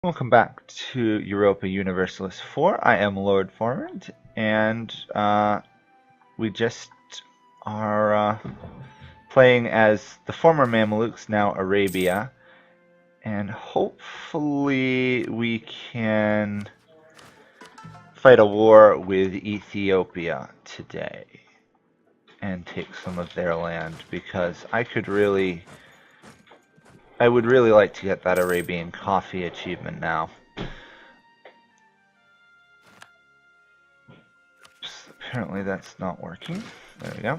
Welcome back to Europa Universalis 4. I am Lord Forwind, and we just are playing as the former Mamluks, now Arabia, and hopefully we can fight a war with Ethiopia today and take some of their land, because I would really like to get that Arabian Coffee Achievement now. Apparently that's not working. There we go.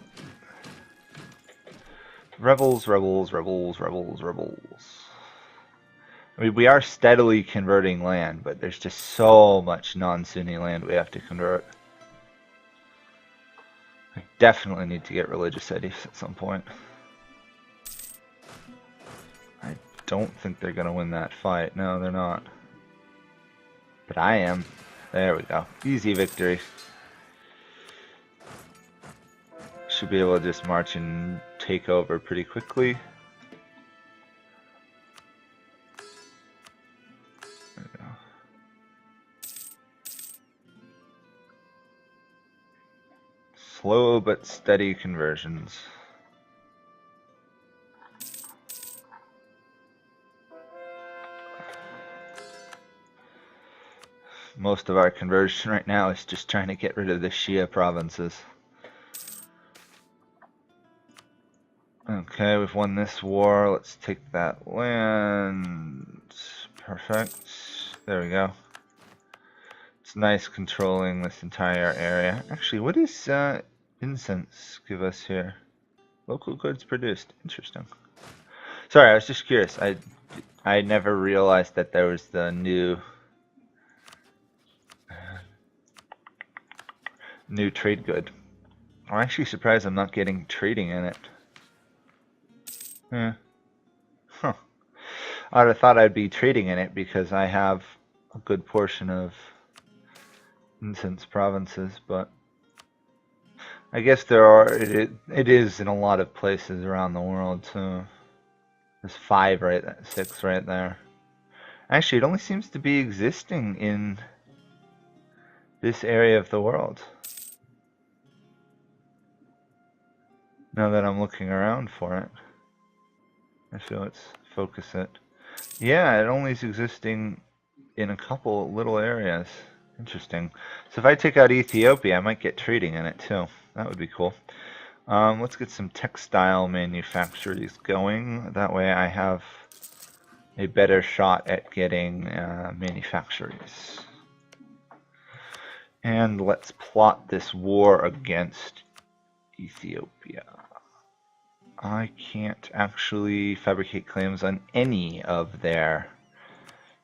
Rebels, rebels, rebels, rebels, rebels. I mean, we are steadily converting land, but there's just so much non-Sunni land we have to convert. I definitely need to get religious studies at some point. I don't think they're going to win that fight. No, they're not. But I am. There we go. Easy victory. Should be able to just march and take over pretty quickly. There we go. Slow but steady conversions. Most of our conversion right now is just trying to get rid of the Shia provinces. Okay, we've won this war. Let's take that land. Perfect. There we go. It's nice controlling this entire area. Actually, what does incense give us here? Local goods produced. Interesting. Sorry, I was just curious. I never realized that there was the new trade good. I'm actually surprised I'm not getting trading in it. Yeah. Huh. I would have thought I'd be trading in it because I have a good portion of incense provinces, but I guess there are. It is in a lot of places around the world too. There's 5 right, 6 right there. Actually, it only seems to be existing in this area of the world. Now that I'm looking around for it. Actually, let's focus it. Yeah, it only is existing in a couple little areas. Interesting. So if I take out Ethiopia, I might get trading in it too. That would be cool. Let's get some textile manufacturers going. That way I have a better shot at getting manufacturers. And let's plot this war against Ethiopia. I can't actually fabricate claims on any of their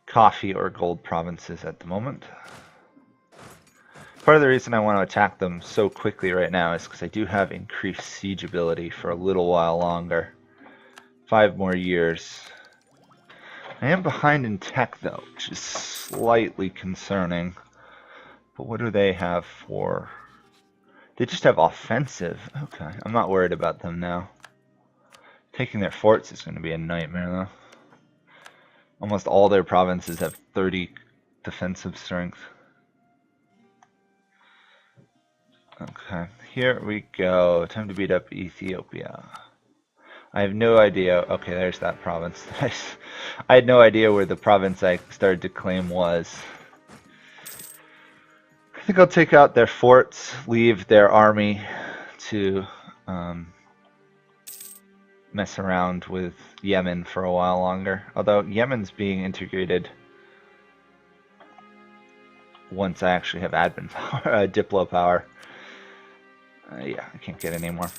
coffee or gold provinces at the moment. Part of the reason I want to attack them so quickly right now is because I do have increased siege ability for a little while longer. 5 more years. I am behind in tech though, which is slightly concerning. But what do they have for... They just have offensive. Okay, I'm not worried about them now. Taking their forts is going to be a nightmare though. Almost all their provinces have 30 defensive strength. Okay, here we go. Time to beat up Ethiopia. I have no idea. Okay, there's that province. I had no idea where the province I started to claim was. I think I'll take out their forts, leave their army to mess around with Yemen for a while longer. Although Yemen's being integrated once I actually have admin power, diplo power. Yeah, I can't get any more.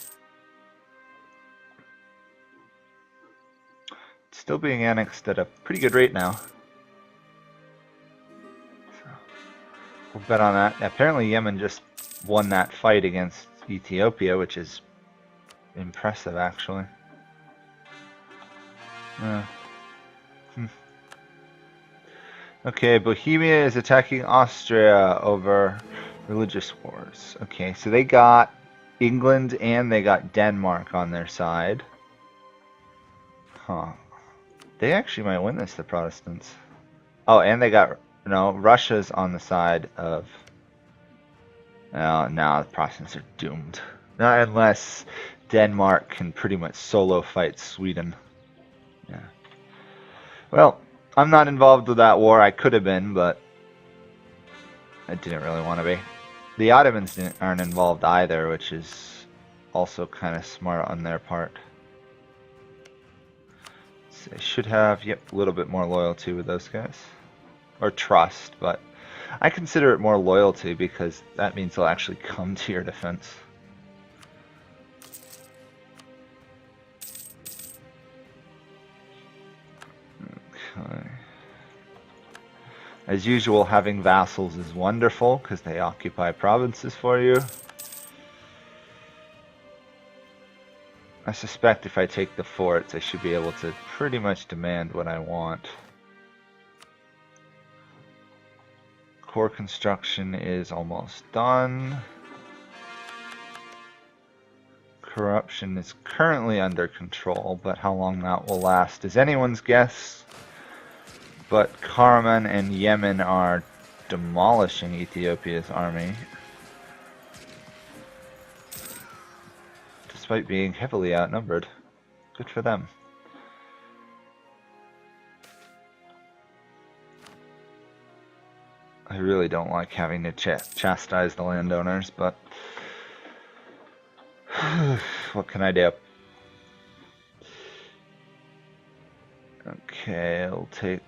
It's still being annexed at a pretty good rate now. So we'll bet on that. Apparently Yemen just won that fight against Ethiopia, which is impressive actually. Okay, Bohemia is attacking Austria over religious wars. Okay, so they got England and they got Denmark on their side. Huh. They actually might win this, the Protestants. Oh, and they got, no, Russia's on the side of, now the Protestants are doomed. Not unless Denmark can pretty much solo fight Sweden. Yeah. Well, I'm not involved with that war. I could have been, but I didn't really want to be. The Ottomans aren't involved either, which is also kind of smart on their part. So I should have, yep, a little bit more loyalty with those guys. Or trust, but I consider it more loyalty because that means they'll actually come to your defense. Okay. As usual, having vassals is wonderful because they occupy provinces for you. I suspect if I take the forts, I should be able to pretty much demand what I want. Core construction is almost done. Corruption is currently under control, but how long that will last is anyone's guess. But Karaman and Yemen are demolishing Ethiopia's army, despite being heavily outnumbered. Good for them. I really don't like having to chastise the landowners, but what can I do? Okay, I'll take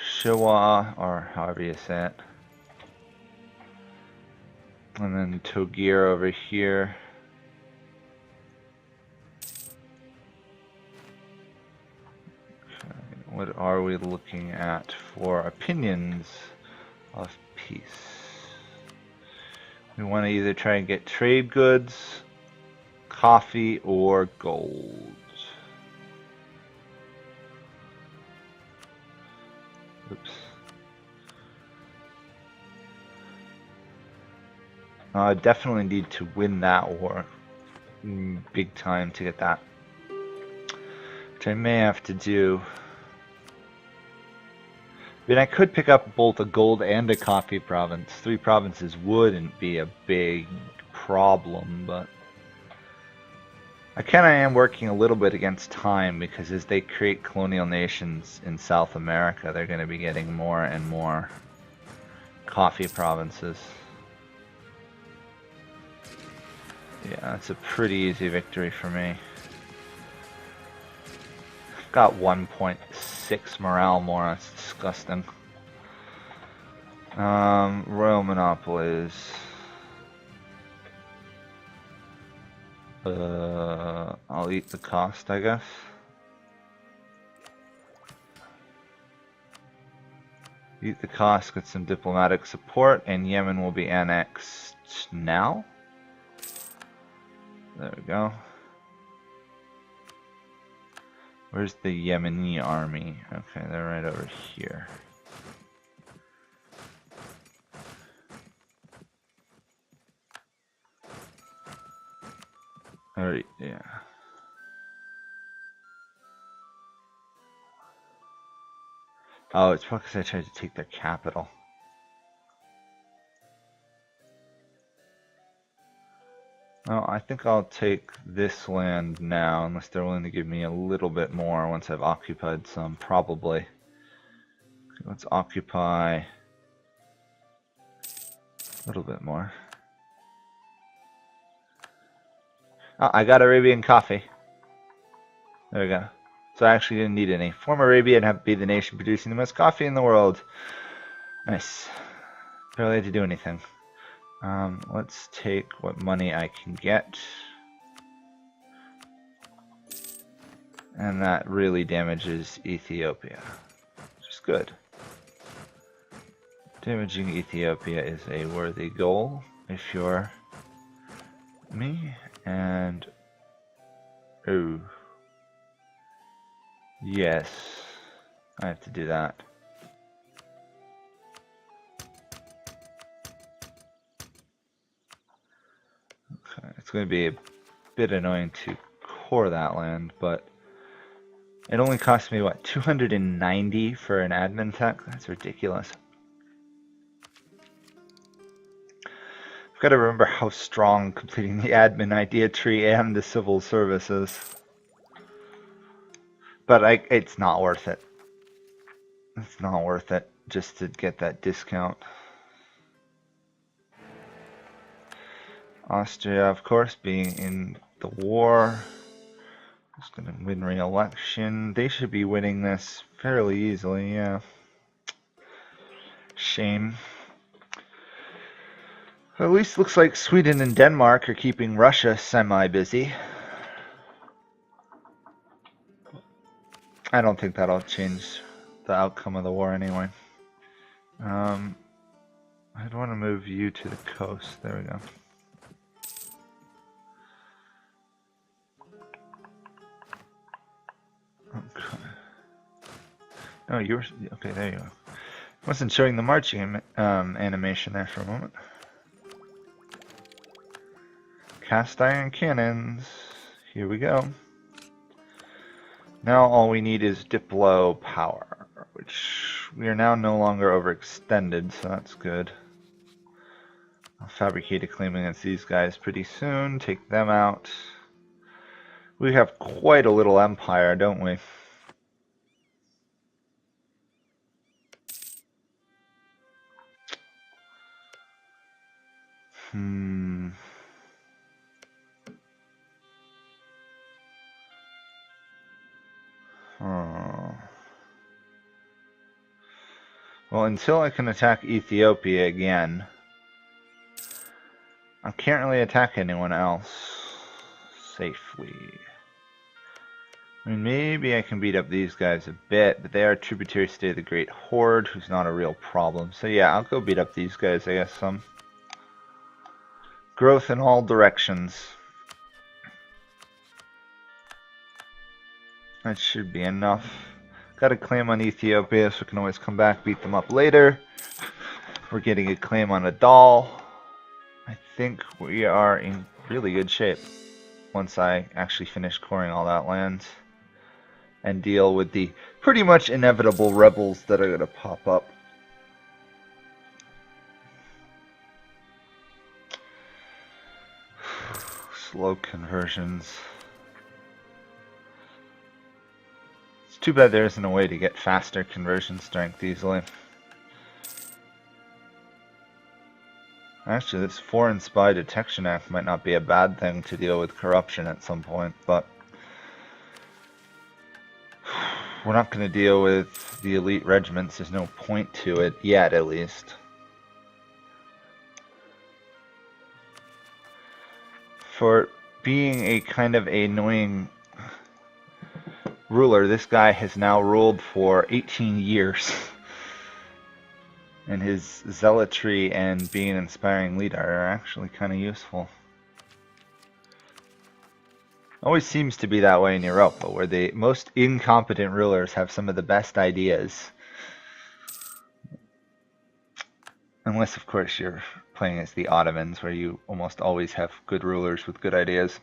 Shiwa, or however you say it. And then Togir over here. Okay, what are we looking at for opinions of peace? We want to either try and get trade goods, coffee, or gold. Oops. I definitely need to win that war big time to get that, which I may have to do. I mean, I could pick up both a gold and a coffee province. 3 provinces wouldn't be a big problem, but I kind of am working a little bit against time because as they create colonial nations in South America, they're going to be getting more and more coffee provinces. Yeah, that's a pretty easy victory for me. Got 1.6 morale more, that's disgusting. Royal monopolies. I'll eat the cost, I guess. Eat the cost, get some diplomatic support, and Yemen will be annexed now. There we go. Where's the Yemeni army? Okay, they're right over here. Alright, yeah. Oh, it's probably because I tried to take their capital. Well, I think I'll take this land now, unless they're willing to give me a little bit more once I've occupied some, probably. Okay, let's occupy a little bit more. Oh, I got Arabian coffee. There we go. So I actually didn't need any. Form Arabia and have be the nation producing the most coffee in the world. Nice. Barely had to do anything. Let's take what money I can get. And that really damages Ethiopia, which is good. Damaging Ethiopia is a worthy goal if you're me. And oh, yes, I have to do that. Okay, it's going to be a bit annoying to core that land, but It only cost me, what, 290 for an admin tech? That's ridiculous. I've got to remember how strong completing the admin idea tree and the civil services. But it's not worth it. It's not worth it just to get that discount. Austria, of course, being in the war, is going to win re-election. They should be winning this fairly easily, yeah. Shame. At least looks like Sweden and Denmark are keeping Russia semi-busy. I don't think that'll change the outcome of the war anyway. I'd want to move you to the coast. There we go. Okay. No, you were okay. There you go. Wasn't showing the marching animation there for a moment. Cast iron cannons. Here we go. Now all we need is Diplo power, which we are now no longer overextended, so that's good. I'll fabricate a claim against these guys pretty soon, take them out. We have quite a little empire, don't we? Well, until I can attack Ethiopia again, I can't really attack anyone else safely. I mean, maybe I can beat up these guys a bit, but they are tributary state of the Great Horde, who's not a real problem. So yeah, I'll go beat up these guys, I guess, some. Growth in all directions. That should be enough. Got a claim on Ethiopia, so we can always come back, beat them up later. We're getting a claim on Adal. I think we are in really good shape once I actually finish coring all that land and deal with the pretty much inevitable rebels that are going to pop up. Slow conversions. Too bad there isn't a way to get faster conversion strength easily. Actually, this Foreign Spy Detection Act might not be a bad thing to deal with corruption at some point, but we're not going to deal with the elite regiments. There's no point to it yet, at least. For being a kind of annoying ruler, this guy has now ruled for 18 years. And his zealotry and being an inspiring leader are actually kind of useful. Always seems to be that way in Europa, where the most incompetent rulers have some of the best ideas. Unless, of course, you're playing as the Ottomans, where you almost always have good rulers with good ideas.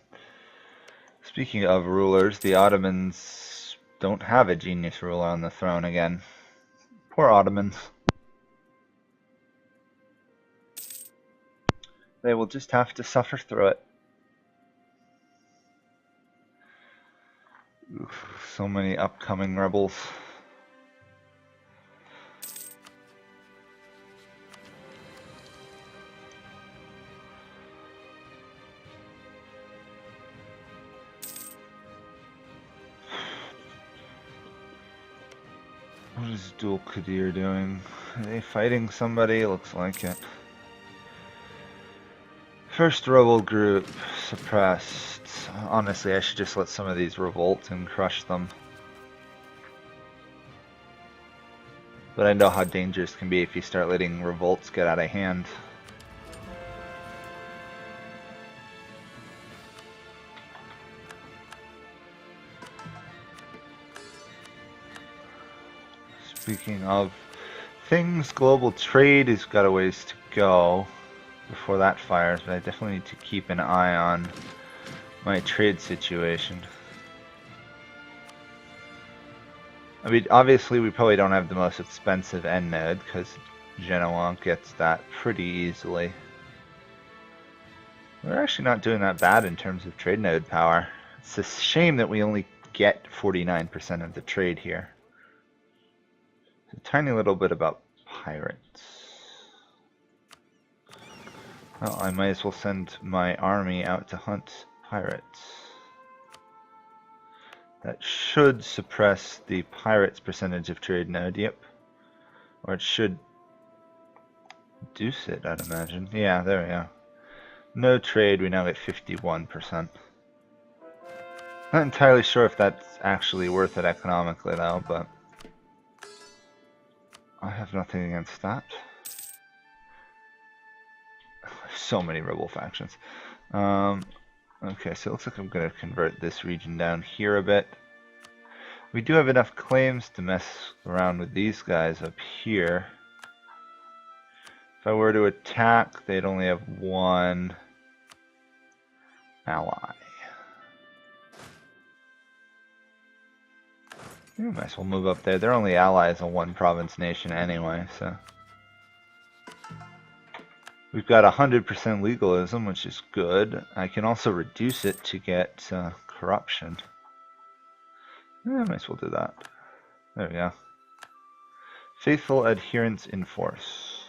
Speaking of rulers, the Ottomans don't have a genius ruler on the throne again. Poor Ottomans. They will just have to suffer through it. Oof, so many upcoming rebels. What is Dual Qadir doing? Are they fighting somebody? Looks like it. First rebel group suppressed. Honestly, I should just let some of these revolt and crush them. But I know how dangerous it can be if you start letting revolts get out of hand. Speaking of things, global trade has got a ways to go before that fires, but I definitely need to keep an eye on my trade situation. I mean, obviously we probably don't have the most expensive end node, because Genoa gets that pretty easily. We're actually not doing that bad in terms of trade node power. It's a shame that we only get 49% of the trade here. A tiny little bit about pirates. Well, I might as well send my army out to hunt pirates. That should suppress the pirates' percentage of trade node, yep. Or it should reduce it, I'd imagine. Yeah, there we go. No trade, we now get 51%. Not entirely sure if that's actually worth it economically though, but I have nothing against that. So many rebel factions. Okay, so it looks like I'm going to convert this region down here a bit. We do have enough claims to mess around with these guys up here. If I were to attack, they'd only have one ally. We might as well move up there. They're only allies on one province nation anyway, so. We've got 100% legalism, which is good. I can also reduce it to get corruption. Yeah, I might as well do that. There we go. Faithful adherence enforced.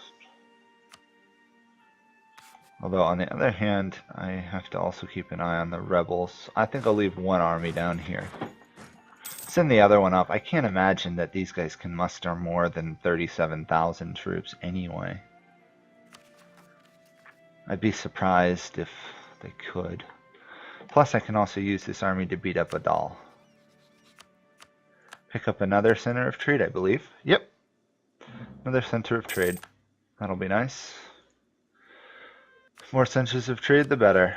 Although on the other hand, I have to also keep an eye on the rebels. I think I'll leave one army down here. Send the other one up. I can't imagine that these guys can muster more than 37,000 troops anyway. I'd be surprised if they could. Plus, I can also use this army to beat up Adal. Pick up another center of trade, I believe. Yep. Another center of trade. That'll be nice. More centers of trade, the better.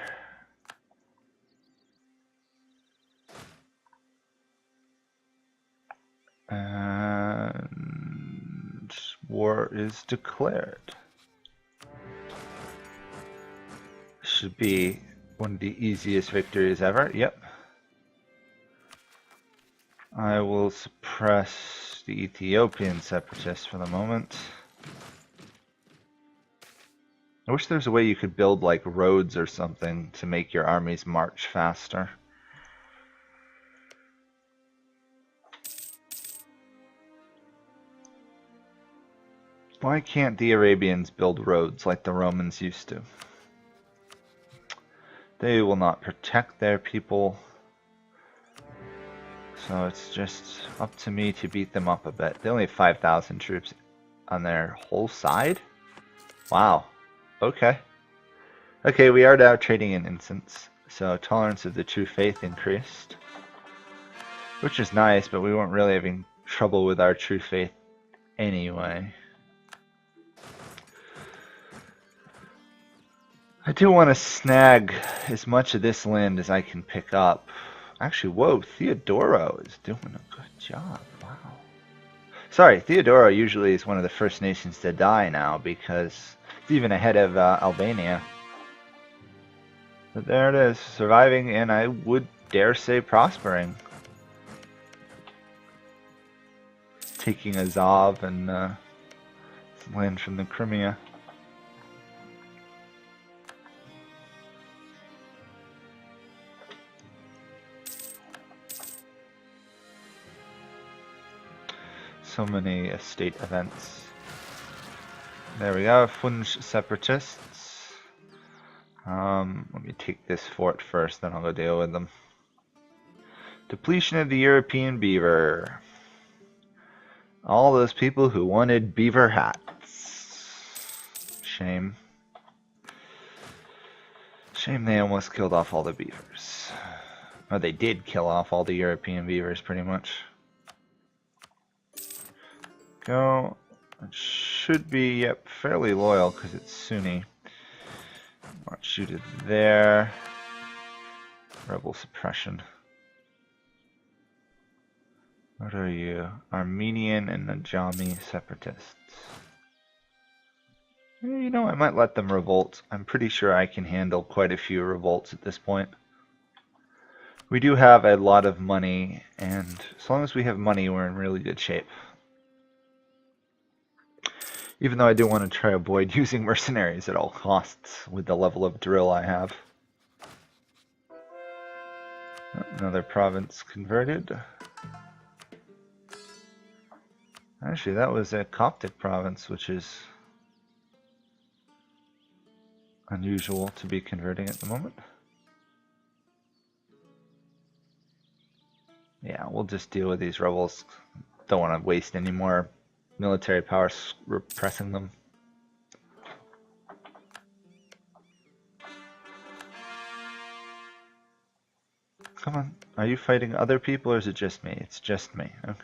And war is declared. Should be one of the easiest victories ever. Yep. I will suppress the Ethiopian separatists for the moment. I wish there was a way you could build like roads or something to make your armies march faster. Why can't the Arabians build roads like the Romans used to? They will not protect their people. So it's just up to me to beat them up a bit. They only have 5,000 troops on their whole side? Wow. Okay. Okay, we are now trading in incense. So tolerance of the true faith increased. Which is nice, but we weren't really having trouble with our true faith anyway. I do want to snag as much of this land as I can pick up. Actually, whoa, Theodoro is doing a good job. Wow. Sorry, Theodoro usually is one of the first nations to die now because it's even ahead of Albania. But there it is, surviving and I would dare say prospering. Taking Azov and land from the Crimea. So many state events. There we go, Funj separatists. Let me take this fort first, then I'll go deal with them. Depletion of the European beaver. All those people who wanted beaver hats. Shame. Shame they almost killed off all the beavers. Or they did kill off all the European beavers, pretty much. Go. It should be, yep, fairly loyal because it's Sunni. March shoot it there. Rebel suppression. What are you? Armenian and Najami separatists. You know, I might let them revolt. I'm pretty sure I can handle quite a few revolts at this point. We do have a lot of money, and as long as we have money, we're in really good shape. Even though I do want to try to avoid using mercenaries at all costs with the level of drill I have. Another province converted. Actually, that was a Coptic province, which is unusual to be converting at the moment. Yeah, we'll just deal with these rebels. Don't want to waste any more military power repressing them. Come on, are you fighting other people or is it just me? It's just me, okay.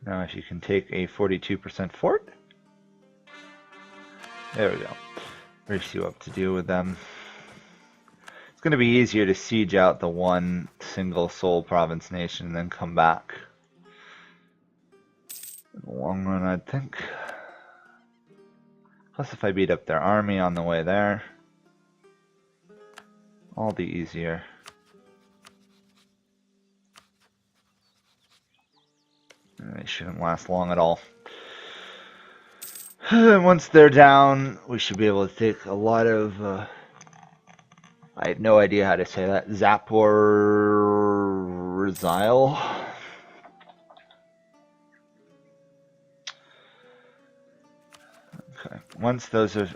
Now if you can take a 42% fort. There we go. Race you up to deal with them. It's going to be easier to siege out the one single sole province nation and then come back. In the long run, I'd think. Plus if I beat up their army on the way there, all the easier. They shouldn't last long at all. Once they're down, we should be able to take a lot of... I have no idea how to say that. Zaporizhzhia. Okay. Once those are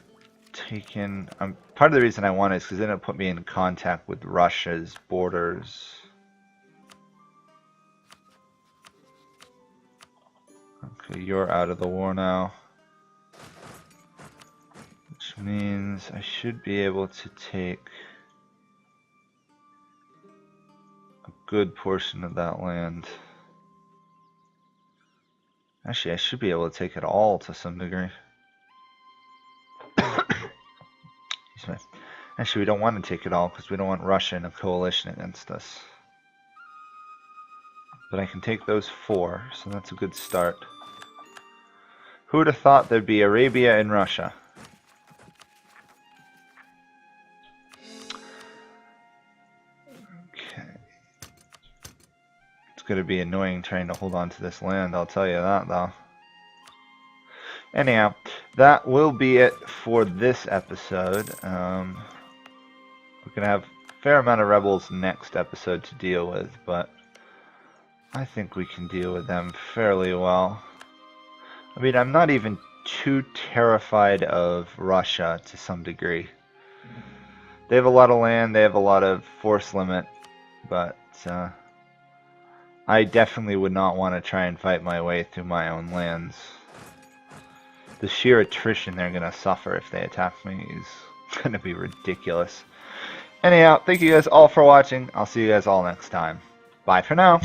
taken... part of the reason I want it is because then it'll put me in contact with Russia's borders. Okay, you're out of the war now. Which means I should be able to take a good portion of that land. Actually, I should be able to take it all to some degree. Actually, we don't want to take it all because we don't want Russia in a coalition against us. But I can take those 4, so that's a good start. Who would have thought there'd be Arabia in Russia? Okay. It's going to be annoying trying to hold on to this land, I'll tell you that though. Anyhow, that will be it for this episode. We're going to have a fair amount of rebels next episode to deal with, but I think we can deal with them fairly well. I mean, I'm not even too terrified of Russia to some degree. They have a lot of land, they have a lot of force limit, but I definitely would not want to try and fight my way through my own lands. The sheer attrition they're going to suffer if they attack me is going to be ridiculous. Anyhow, thank you guys all for watching. I'll see you guys all next time. Bye for now.